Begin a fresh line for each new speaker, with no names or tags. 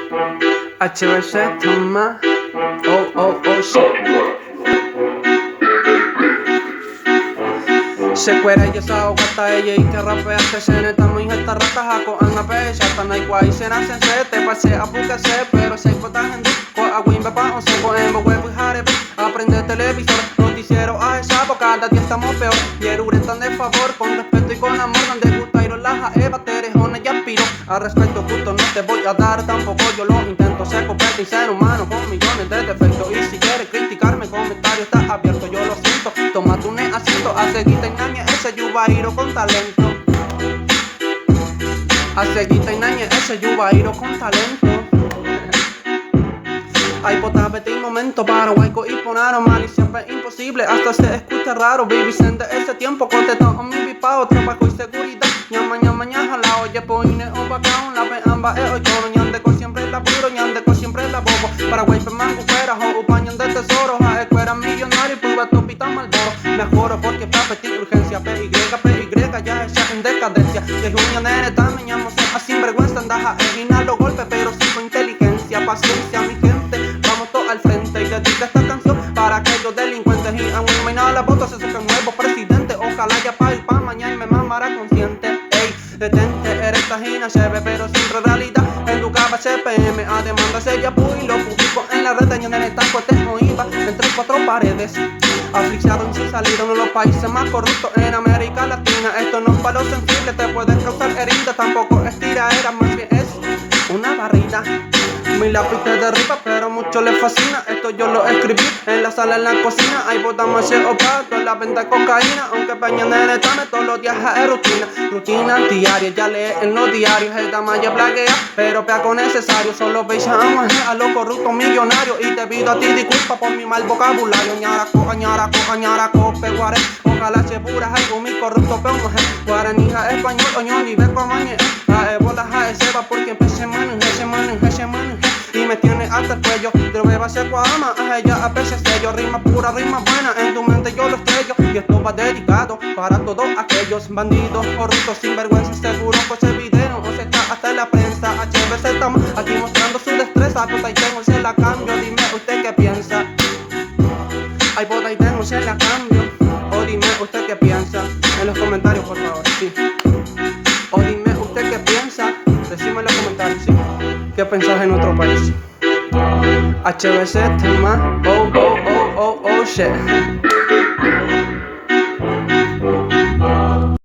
HBC, toma. Oh, shit. Se cuera y esa hogata ella y que rapea que se neta muy esta rata jaco anga pe shata na igual se na se te pase a buca se pero se pota gente ko a wimba pa o se ko embo huevo y jare aprende televisor noticiero a esa boca cada día estamos peor y tan de favor con respeto y con amor donde gusta ir la eva terejona y aspiro a respeto justo no te voy a dar tampoco yo lo intento ser completo y ser humano con millones de defectos y si quieres criticarme comentario está abierto yo lo siento toma tu asiento a seguir engañe ese yubairo con talento a seguir engañe ese yubairo con talento hay potapete y momento para hueco y ponaro malicia es imposible hasta se escucha raro baby sende ese tiempo contestado a mi bipao trabajo y seguridad ñama la oye poine o bacao la pe amba oyono ñandeco siempre la puro ñandeco siempre la bobo para huepe mango fuera o upañan de tesoros a escuela millonario y prueba topita malboro mejoro porque papeti urgencia PY ya esa en decadencia de junio nene también ñamo a sinvergüenza andaja eliminar los golpes pero sin con inteligencia paciencia mi gente vamos todos al frente y dedica esta canción para aquellos delincuentes y a un mañana la voto se saca un nuevo presidente ojalá ya pa' y pa' mañana y me mamará consciente ey detente eres tajina cheve pero siempre realidad educaba CPM a demanda sella y lo publico en la red en el tanco tengo IVA entre cuatro paredes asfixiado en su salida uno de los países más corruptos en América Latina esto no es para los sensibles te puede causar heridas tampoco es tiraera más bien es una barrida mi lápiz te derriba pero mucho les fascina esto yo lo escribí en la sala en la cocina hay botamos o pato en la venta de cocaína aunque peña en el tame todos los días es rutina diaria ya lee en los diarios el tamaño blaguea pero peaco necesario solo veíamos a los corruptos millonarios y debido a ti disculpa por mi mal vocabulario ñaraco peguare ojalá se pura algo mi corrupto pero mujer guaranija español oñón y ver como a ebola a ese va porque empecé y me tiene hasta el cuello de beba se cuama a ella a peces sello rima pura rima buena en tu mente yo lo estrello y esto va dedicado para todos aquellos bandidos corruptos sinvergüenza seguro pues el video o se está hasta en la prensa HBC estamos aquí mostrando su destreza bota y tengo se la cambio dime usted qué piensa ay bota y tengo se la cambio o dime usted qué piensa en los comentarios por favor sí o dime usted qué piensa decime en los comentarios sí ¿qué pensás en otro país? HBC tema oh shit